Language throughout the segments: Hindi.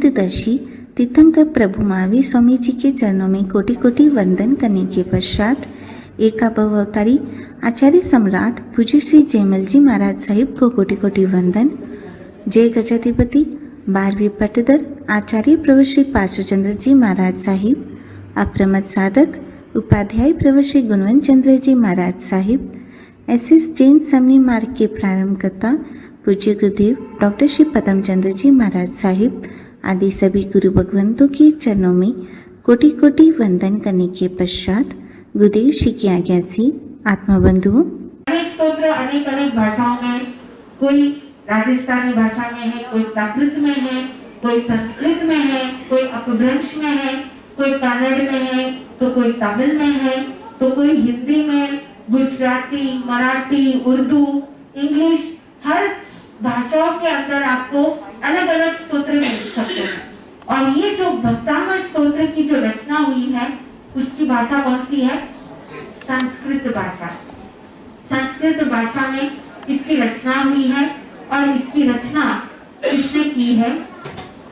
गीतदर्शी तीर्थंकर प्रभु महावीर स्वामी जी के चरणों में कोटि कोटि वंदन करने के पश्चात एकाभव अवतारी आचार्य सम्राट पूज्य श्री जयमल जी महाराज साहिब को कोटि कोटि वंदन। जय गजाधिपति 12वीं पट्टदर आचार्य प्रभु श्री पार्श्वचंद्र जी महाराज साहिब, अप्रमद साधक उपाध्याय प्रभु श्री गुणवंत चंद्र जी महाराज साहिब, एसएस जैन समनी मार्ग के प्रारंभकर्ता पूज्य गुरुदेव डॉक्टर श्री पदम चंद्र जी महाराज साहिब आदि सभी गुरु भगवंतों के चरणों में कोटि कोटि वंदन करने के पश्चात गुरुदेव श्री की आज्ञा से आत्मा बंधुओं, अनेक स्तोत्र अनेक अनेक भाषाओं में, कोई राजस्थानी भाषा में है, कोई प्राकृत में है, कोई संस्कृत में है, कोई अपभ्रंश में है, कोई कन्नड़ में है, तो कोई तमिल में है, तो कोई हिंदी में, गुजराती, मराठी, उर्दू, इंग्लिश, हर भाषाओं के अंदर आपको अलग अलग स्तोत्र मिल सकते हैं। और ये जो भक्तामय स्तोत्र की जो रचना हुई है उसकी भाषा कौन सी है? संस्कृत भाषा। संस्कृत भाषा में इसकी रचना हुई है और इसकी रचना किसने की है?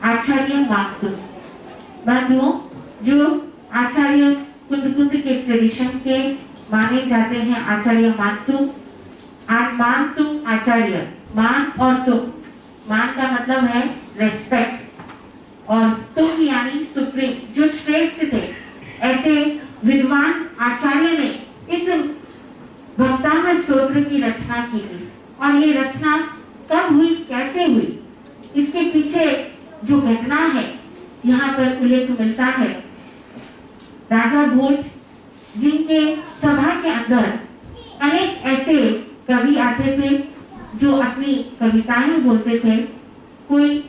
आचार्य मातु। बंधुओं, जो आचार्य कुंद के ट्रेडिशन के माने जाते हैं आचार्य मातु, मानतु आचार्य, मान और तुम, मान का मतलब है रेस्पेक्ट और तुम यानी सुप्रीम, जो श्रेष्ठ थे, ऐसे विद्वान आचार्य ने इस भक्तामय स्तोत्र की रचना की थी। और ये रचना कब हुई, कैसे हुई, इसके पीछे जो घटना है यहाँ पर उल्लेख मिलता है। राजा भोज, जिनके सभा के अंदर अनेक ऐसे कवि आते थे जो अपनी कविताएं बोलते थे, कोई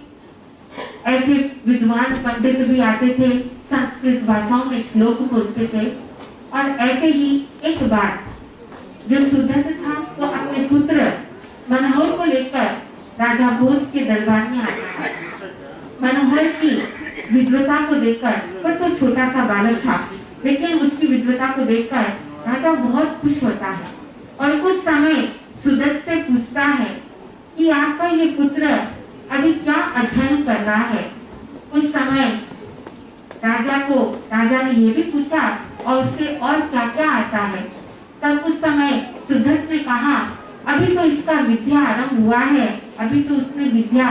ऐसे विद्वान पंडित भी आते थे, संस्कृत भाषाओं में श्लोक बोलते थे। और ऐसे ही एक बार जो सुदत्त था वो अपने पुत्र मनोहर को लेकर राजा भोज के दरबार में आता है। मनोहर की विद्वता को देखकर, वह तो छोटा सा बालक था, लेकिन उसकी विद्वता को देखकर राजा बहुत खुश होता है और उस समय सुदत्त से पूछता है कि आपका ये पुत्र अभी क्या अध्ययन कर रहा है। उस समय राजा ने ये भी पूछा और उसे और क्या क्या आता है। तब उस समय सुदत्त ने कहा, अभी तो इसका विद्या आरंभ हुआ है, अभी तो उसने विद्या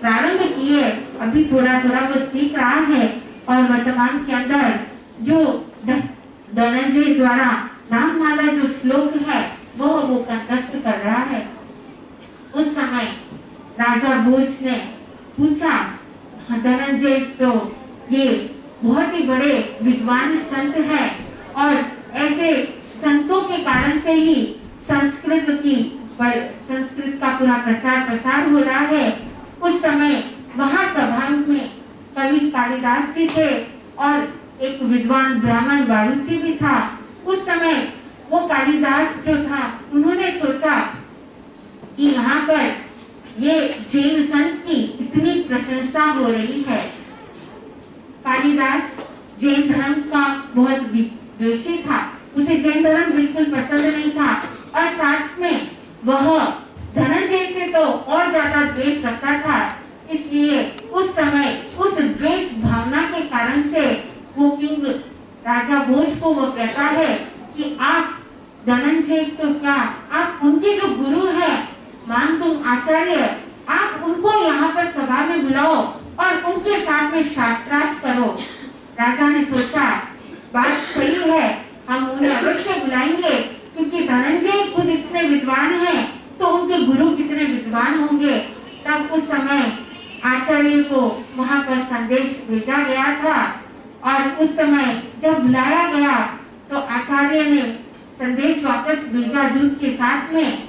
प्रारंभ की है, अभी थोड़ा थोड़ा वो सीख रहा है। और वर्तमान के अंदर जो धनंजय द्वारा नाममाला जो श्लोक है वो कंठस्थ कर रहा है। उस समय राजा भोज ने पूछा, धनंजय तो ये बहुत ही बड़े विद्वान संत है और ऐसे संतों के कारण से ही संस्कृत का पूरा प्रसार हो रहा है। उस समय वहां सभा में कवि कालिदास जी थे और एक विद्वान ब्राह्मण वारुची भी था। उस समय वो कालिदास जो था, उन्होंने सोचा कि यहाँ पर ये जैन संत की इतनी प्रशंसा हो रही है। कालिदास जैन धर्म का बहुत विद्वेषी था, उसे जैन धर्म बिल्कुल पसंद नहीं था और साथ में वह धनंजय से तो और ज्यादा द्वेष रखता था। इसलिए उस समय उस द्वेष भावना के कारण से वो किंग राजा भोज को वो कहता है कि आप धनंजय तो क्या, आप उनके जो गुरु हैं मानतुम आचार्य, आप उनको यहाँ पर सभा में बुलाओ और उनके साथ में शास्त्रार्थ करो। राजा ने सोचा बात सही है, हम उन्हें अवश्य बुलाएंगे, क्योंकि धनंजय खुद इतने विद्वान हैं तो उनके गुरु कितने विद्वान होंगे। तब उस समय आचार्य को वहां पर संदेश भेजा गया था और उस समय जब बुलाया गया तो आचार्य ने संदेश वापस भेजा दूत के साथ में,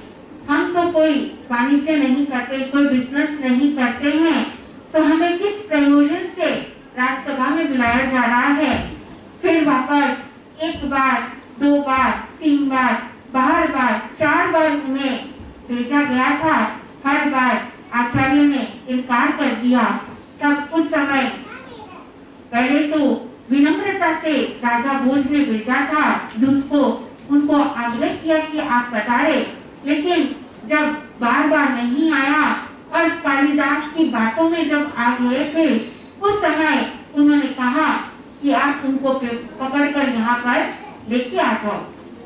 हम तो कोई वाणिज्य नहीं करते, कोई बिजनेस नहीं करते हैं, तो हमें किस प्रयोजन से राजसभा में बुलाया जा रहा है। फिर वापस एक बार, दो बार, तीन बार, बार बार, 4 बार उन्हें भेजा गया था। हर बार आचार्य ने इनकार कर दिया। तब उस समय पहले तो विनम्रता से राजा भोज ने भेजा था दूत को, उनको आग्रह किया कि आप पधारे, लेकिन जब बार बार नहीं आया और कालिदास की बातों में जब आ गए थे उस समय उन्होंने कहा कि आप उनको पकड़कर यहाँ पर लेके आ जाओ,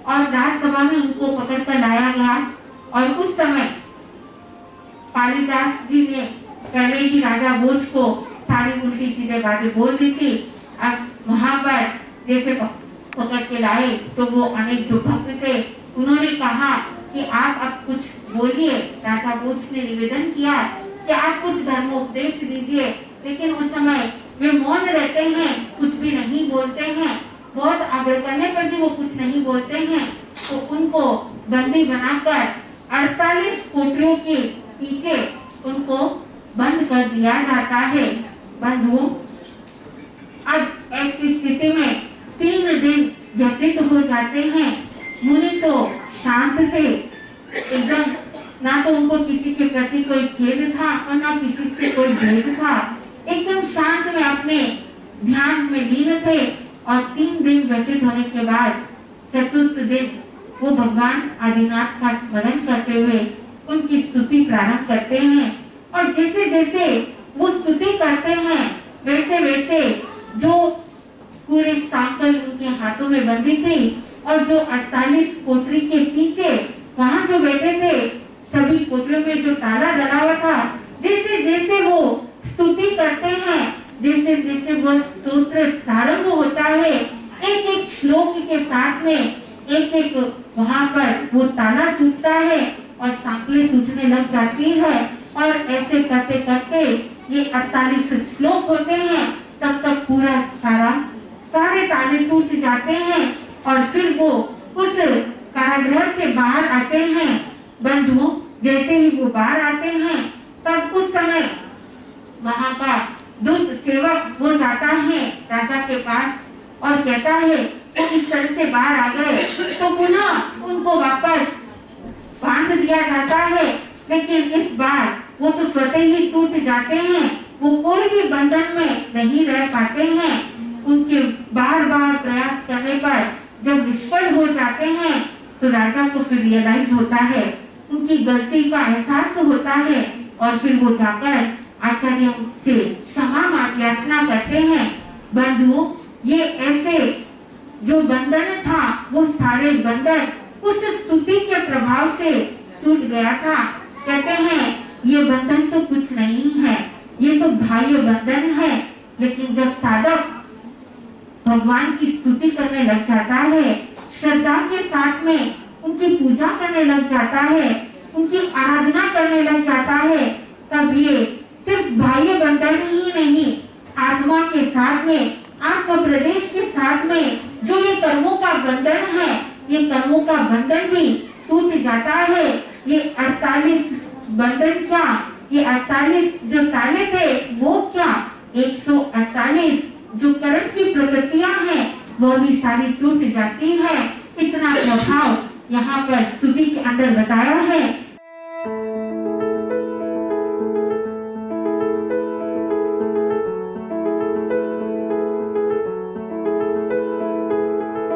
और राजसभा में उनको पकड़कर लाया गया। और उस समय कालिदास जी ने पहले ही राजा भोज को सारी उल्टी सीधे बातें बोल दी थी। अब वहां पर जैसे पकड़ के लाए तो वो अनेक जो भक्त थे उन्होंने कहा कि आप अब कुछ बोलिए। राजा भोज ने निवेदन किया कि आप कुछ धर्मोपदेश दीजिए, लेकिन उस समय वे मौन रहते हैं, कुछ भी नहीं बोलते हैं। बहुत आग्रह करने पर भी वो कुछ नहीं बोलते हैं, तो उनको बंदी बनाकर 48 कोठरियों के पीछे उनको बंद कर दिया जाता है। बंधुओं, अब ऐसी स्थिति में 3 दिन व्यतीत हो जाते हैं। मुनि तो शांत थे एकदम, ना तो उनको किसी के प्रति कोई खेद था और ना किसी से कोई भेद था। एकदम शांत में अपने ध्यान में लीन थे। और 3 दिन व्यतीत होने के बाद चतुर्थ दिन वो भगवान आदिनाथ का स्मरण करते हुए उनकी स्तुति प्रारंभ करते हैं। और जैसे जैसे वो स्तुति करते हैं वैसे वैसे जो पूरे सांकल उनके हाथों में बंधी थी और जो 48 कोठरी के पीछे वहां जो बैठे थे सभी कोठरियों में जो ताला डला हुआ था, जैसे जैसे वो स्तुति करते हैं, जैसे जैसे वो स्तोत्र प्रारंभ होता है, एक एक श्लोक के साथ में एक एक वहां पर वो ताला टूटता है और सांकलें टूटने लग जाती है। और ऐसे करते करते ये 48 श्लोक होते हैं, तब तक पूरा सारे ताले टूट जाते हैं और फिर वो उस कारागृह से बाहर आते हैं। बंधुओं, जैसे ही वो बाहर आते हैं तब उस समय वहां का दूत सेवक वो जाता है राजा के पास और कहता है वो इस तरह से बाहर आ गए तो पुनः उनको वापस बांध दिया जाता है। लेकिन इस बार वो तो स्वतः ही टूट जाते हैं, वो कोई भी बंधन में नहीं रह पाते हैं। उनके बार बार प्रयास करने पर जब निष्फल हो जाते हैं तो राजा को फिर रियलाइज होता है, उनकी गलती का एहसास होता है और फिर वो जाकर आचार्यों से क्षमा याचना करते हैं। बंधुओं, ये ऐसे जो बंधन था वो सारे बंधन उस स्तुति के प्रभाव से टूट गया था। कहते हैं ये बंधन तो कुछ नहीं है, ये तो बाह्य बंधन है। लेकिन जब साधक भगवान की स्तुति करने लग जाता है, श्रद्धा के साथ में उनकी पूजा करने लग जाता है, उनकी आराधना करने लग जाता है, तब ये सिर्फ बाह्य बंधन ही नहीं, आत्मा के साथ में, आत्म प्रदेश के साथ में जो ये कर्मों का बंधन है, ये कर्मों का बंधन भी टूट जाता है। ये 48 बंधन क्या, ये 48 जो ताले थे वो क्या, 148 जो कर्म की प्रकृतियां हैं वो भी सारी टूट जाती है। इतना प्रभाव यहाँ पर स्तुति के अंदर बताया है।